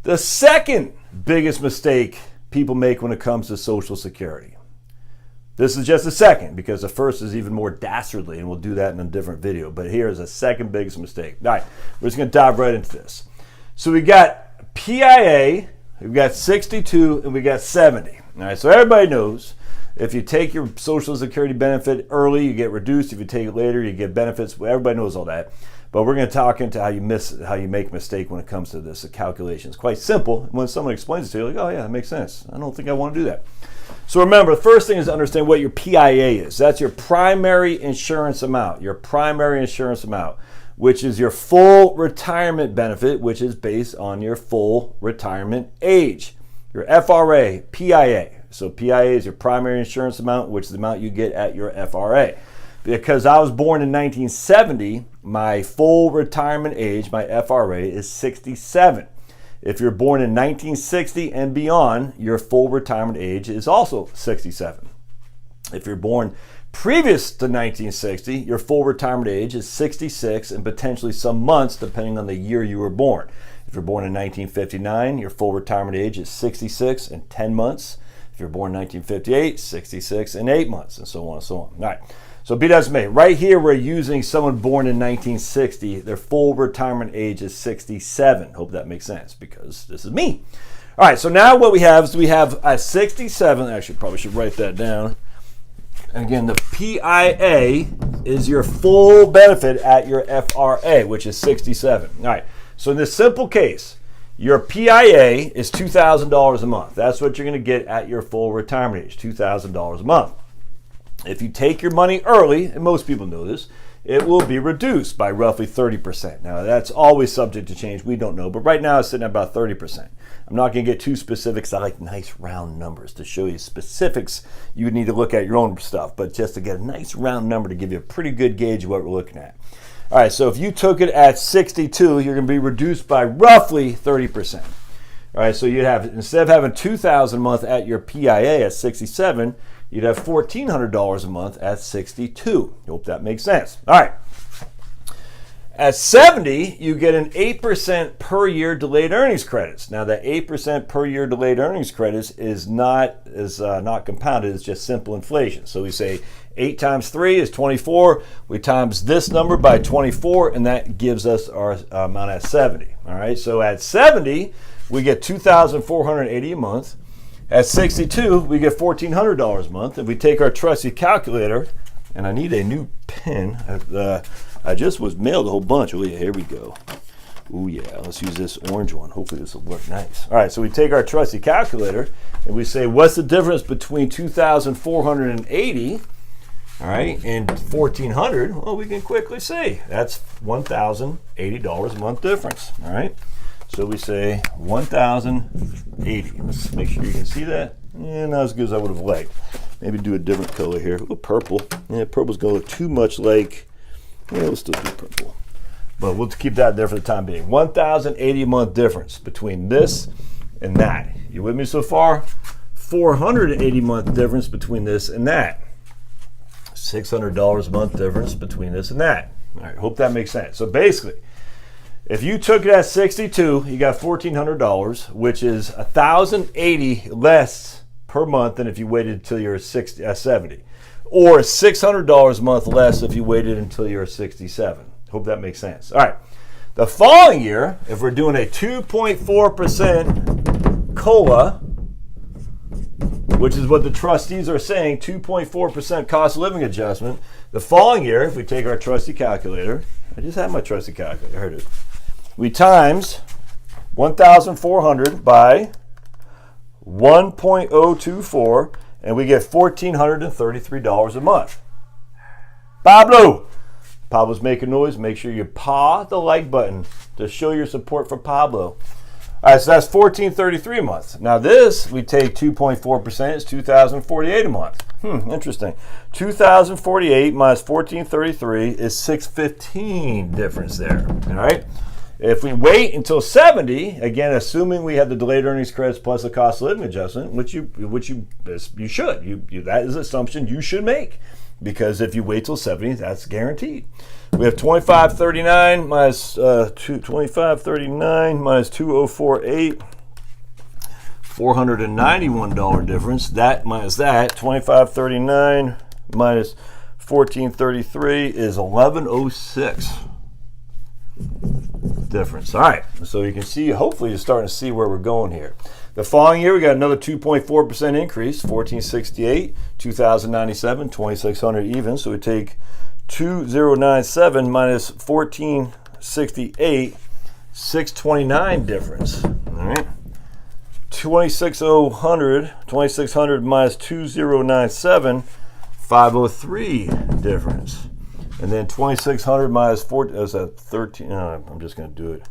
The second biggest mistake people make when it comes to Social Security. This is just the second, because the first is even more dastardly, and we'll do that in a different video. But here is the second biggest mistake. All right, we're just going to dive right into this. So we got PIA, we've got 62, and we got 70. All right, so everybody knows if you take your Social Security benefit early, you get reduced. If you take it later, you get benefits. Everybody knows all that. But we're going to talk into how you make a mistake when it comes to this. The calculation is quite simple. When someone explains it to you, you're like, oh yeah, that makes sense. I don't think I want to do that. So remember, the first thing is to understand what your PIA is. That's your primary insurance amount. Your primary insurance amount, which is your full retirement benefit, which is based on your full retirement age. Your FRA, PIA. So PIA is your primary insurance amount, which is the amount you get at your FRA. Because I was born in 1970, my full retirement age, my FRA, is 67. If you're born in 1960 and beyond, your full retirement age is also 67. If you're born previous to 1960, your full retirement age is 66 and potentially some months depending on the year you were born. If you're born in 1959, your full retirement age is 66 and 10 months. If you're born in 1958, 66 and 8 months, and so on and so on. All right. So be that as it may, right here we're using someone born in 1960. Their full retirement age is 67. Hope that makes sense because this is me. All right, so now what we have is we have a 67. Actually, probably should write that down. And again, the PIA is your full benefit at your FRA, which is 67. All right, so in this simple case, your PIA is $2,000 a month. That's what you're going to get at your full retirement age, $2,000 a month. If you take your money early, and most people know this, it will be reduced by roughly 30%. Now, that's always subject to change. We don't know, but right now it's sitting at about 30%. I'm not going to get too specific because I like nice round numbers. To show you specifics, you would need to look at your own stuff, but just to get a nice round number to give you a pretty good gauge of what we're looking at. All right, so if you took it at 62, you're going to be reduced by roughly 30%. All right, so you'd have, instead of having $2,000 a month at your PIA at 67, you'd have $1,400 a month at 62. Hope that makes sense. All right. At 70, you get an 8% per year delayed earnings credits. Now, that 8% per year delayed earnings credits is not compounded. It's just simple inflation. So we say 8 times 3 is 24. We times this number by 24, and that gives us our amount at 70. All right. So at 70, we get $2,480 a month. At 62, we get $1,400 a month. If we take our trusty calculator, and I need a new pen. I just was mailed a whole bunch. Oh yeah, here we go. Oh yeah, let's use this orange one. Hopefully this will work nice. All right, so we take our trusty calculator, and we say, what's the difference between 2,480, all right, and 1,400? Well, we can quickly see. That's $1,080 a month difference, all right? So we say 1,080. Let's make sure you can see that. Yeah, not as good as I would have liked. Maybe do a different color here. Ooh, purple. Yeah, purple's going to look too much like, yeah, we'll still do purple. But we'll keep that there for the time being. 1,080 a month difference between this and that. You with me so far? 480 month difference between this and that. $600 a month difference between this and that. All right, hope that makes sense. So basically, if you took it at 62, you got $1,400, which is $1,080 less per month than if you waited until you're 70, or $600 a month less if you waited until you're 67. Hope that makes sense. All right. The following year, if we're doing a 2.4% COLA, which is what the trustees are saying, 2.4% cost of living adjustment, the following year, if we take our trusty calculator, I just had my trusty calculator, here it is. We times 1,400 by 1.024, and we get $1,433 a month. Pablo's making noise. Make sure you paw the like button to show your support for Pablo. All right, so that's $1,433 a month. Now this, we take 2.4%, is $2,048 a month. Interesting. 2,048 minus 1,433 is $615 difference there. All right. If we wait until 70, again, assuming we have the delayed earnings credits plus the cost of living adjustment, which you should, that is an assumption you should make. because if you wait till 70, that's guaranteed. We have 2539 minus 2539 minus 2048, $491 difference. That minus that, 2539 minus 1433 is 1106 difference. All right, so you can see, hopefully you're starting to see where we're going here. The following year, we got another 2.4% increase, 1468, 2097, 2600 even. So we take 2097 minus 1468, 629 difference. All right, 2600 minus 2097, 503 difference. And then 2600 minus 4 is a 13. I'm just going to do it.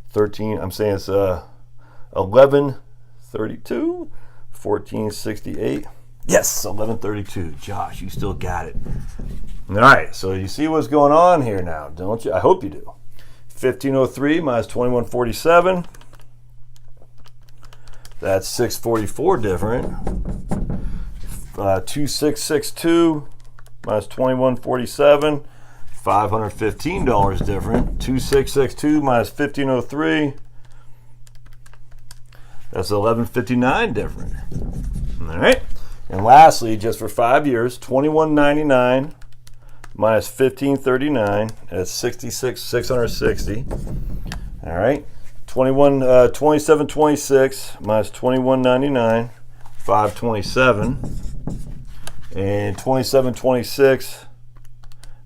13. I'm saying it's 1132, 1468. Yes, 1132. Josh, you still got it. All right, so you see what's going on here now, don't you? I hope you do. 1503 minus 2147. That's 644 different. 2662 minus 2147. $515 different. 2662 minus 1503. That's 1159 different. All right. And lastly, just for 5 years, 2199 minus 1539. That's 660. All right. 2726 minus 2199. 527. And 2726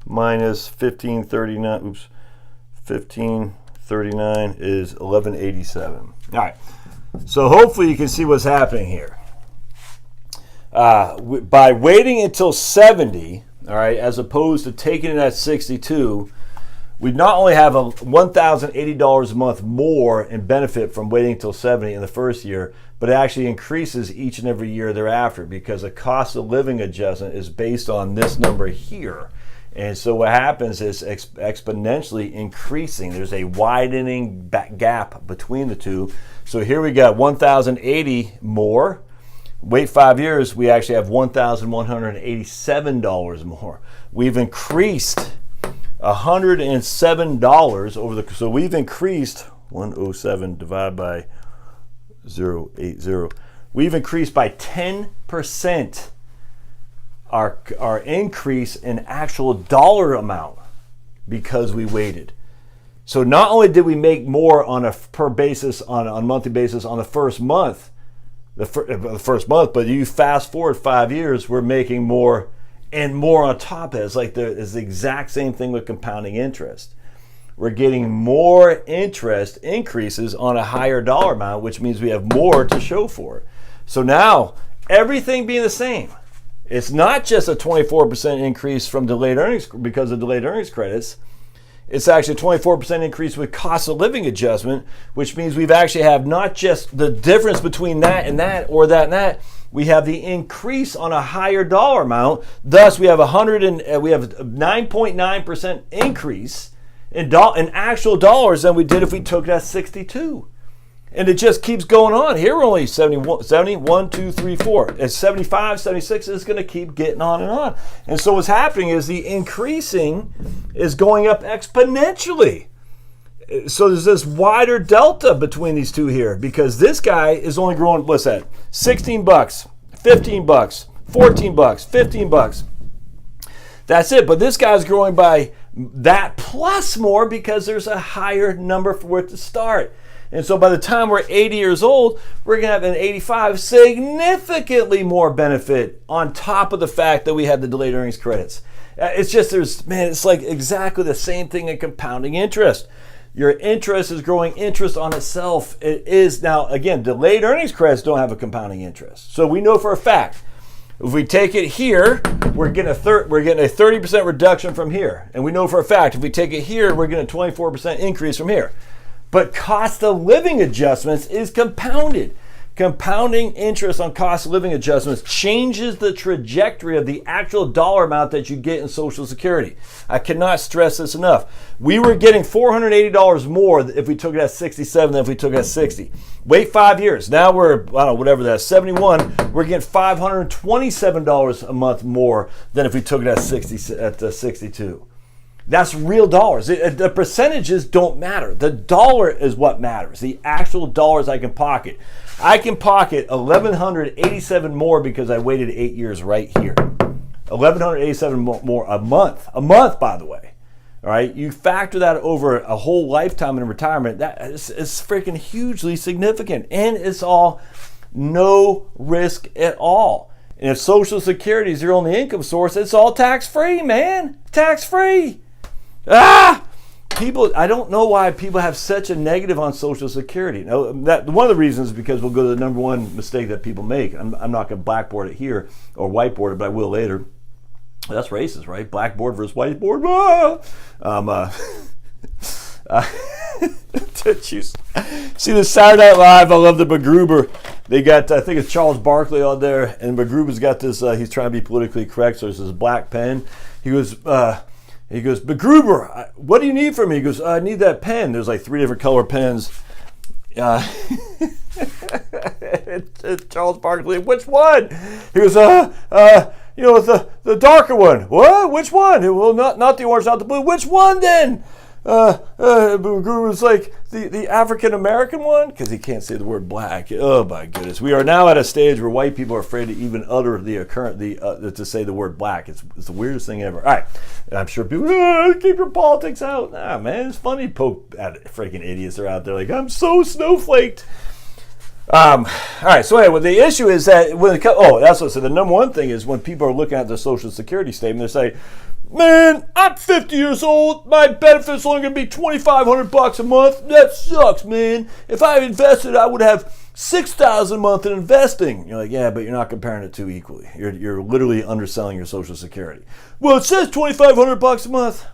minus 1539, 1539 is 1187. All right, so hopefully you can see what's happening here. By waiting until 70, all right, as opposed to taking it at 62, we not only have a $1,080 a month more in benefit from waiting until 70 in the first year, but it actually increases each and every year thereafter because the cost of living adjustment is based on this number here. And so what happens is exponentially increasing. There's a widening gap between the two. So here we got 1,080 more. Wait 5 years, we actually have $1,187 more. We've increased $107 over the, so we've increased 107 divided by 0.80. We've increased by 10%. Our increase in actual dollar amount because we waited. So not only did we make more on a per basis, on a monthly basis on the first month, but you fast forward 5 years, we're making more and more on top of it. It's like it's the exact same thing with compounding interest. We're getting more interest increases on a higher dollar amount, which means we have more to show for it. So now, everything being the same, it's not just a 24% increase from delayed earnings because of delayed earnings credits. It's actually a 24% increase with cost of living adjustment, which means we've actually have not just the difference between that and that or that and that. We have the increase on a higher dollar amount. Thus, we have a 9.9% increase in actual dollars than we did if we took it at 62. And it just keeps going on. Here we're only 71, 1, 2, 3, 4. At 75, 76, it's going to keep getting on and on. And so what's happening is the increasing is going up exponentially. So there's this wider delta between these two here because this guy is only growing, what's that? $16, $15, $14, $15. That's it. But this guy's growing by that plus more because there's a higher number for it to start. And so by the time we're 80 years old, we're going to have an 85 significantly more benefit on top of the fact that we had the delayed earnings credits. It's just, it's like exactly the same thing in compounding interest. Your interest is growing interest on itself. It is now, again, delayed earnings credits don't have a compounding interest. So we know for a fact, if we take it here, we're getting a 30% reduction from here. And we know for a fact, if we take it here, we're getting a 24% increase from here. But cost of living adjustments is compounded Compounding interest on cost of living adjustments changes the trajectory of the actual dollar amount that you get in Social Security. I cannot stress this enough. We were getting $480 more if we took it at 67 than if we took it at 60. Wait 5 years. Now we're, I don't know, whatever that is, 71. We're getting $527 a month more than if we took it at 62. That's real dollars. The percentages don't matter. The dollar is what matters. The actual dollars I can pocket. I can pocket $1,187 more because I waited 8 years right here. $1,187 more a month. A month, by the way. All right. You factor that over a whole lifetime in retirement. That is freaking hugely significant, and it's all no risk at all. And if Social Security is your only income source, it's all tax-free, man. Tax-free. People, I don't know why people have such a negative on Social Security. Now, one of the reasons is because we'll go to the number one mistake that people make. I'm not going to blackboard it here or whiteboard it, but I will later. That's racist, right? Blackboard versus whiteboard. Did you see the Saturday Night Live? I love the MacGruber. They got, I think it's Charles Barkley on there, and MacGruber's got this, he's trying to be politically correct, so it's this black pen. He goes, MacGruber, what do you need from me? He goes, I need that pen. There's like 3 different color pens. It's Charles Barkley. Which one? He goes, the darker one. What? Which one? Well, not the orange, not the blue. Which one then? MacGruber was like, the African American one, because he can't say the word black. Oh my goodness, we are now at a stage where white people are afraid to even utter to say the word black. It's the weirdest thing ever. All right, I'm sure people keep your politics out. Nah, man, it's funny. Poke at freaking idiots are out there like, I'm so snowflaked. All right, so anyway, the issue is that that's what. So the number one thing is when people are looking at their Social Security statement, they say, man, I'm 50 years old. My benefit's only going to be $2,500 a month. That sucks, man. If I invested, I would have $6,000 a month in investing. You're like, yeah, but you're not comparing it two equally. You're literally underselling your Social Security. Well, it says $2,500 a month,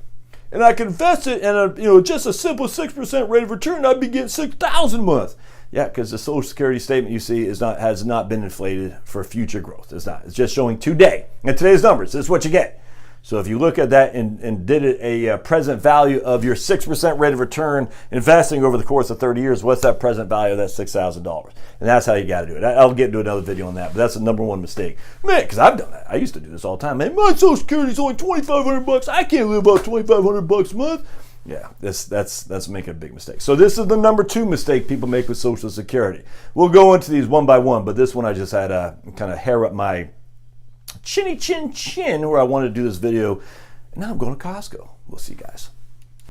and I can invest it, and just a simple 6% rate of return, I'd be getting $6,000 a month. Yeah, because the Social Security statement you see has not been inflated for future growth. It's not. It's just showing today. And today's numbers, this is what you get. So if you look at that and did it a present value of your 6% rate of return investing over the course of 30 years, what's that present value of that $6,000? And that's how you got to do it. I'll get into another video on that, but that's the number one mistake. Man, because I've done that. I used to do this all the time. Man, my Social Security is only $2,500. I can't live off $2,500 a month. Yeah, that's making a big mistake. So this is the number two mistake people make with Social Security. We'll go into these one by one, but this one I just had to kind of hair up my chinny chin where I wanted to do this video. And now I'm going to Costco. We'll see you guys.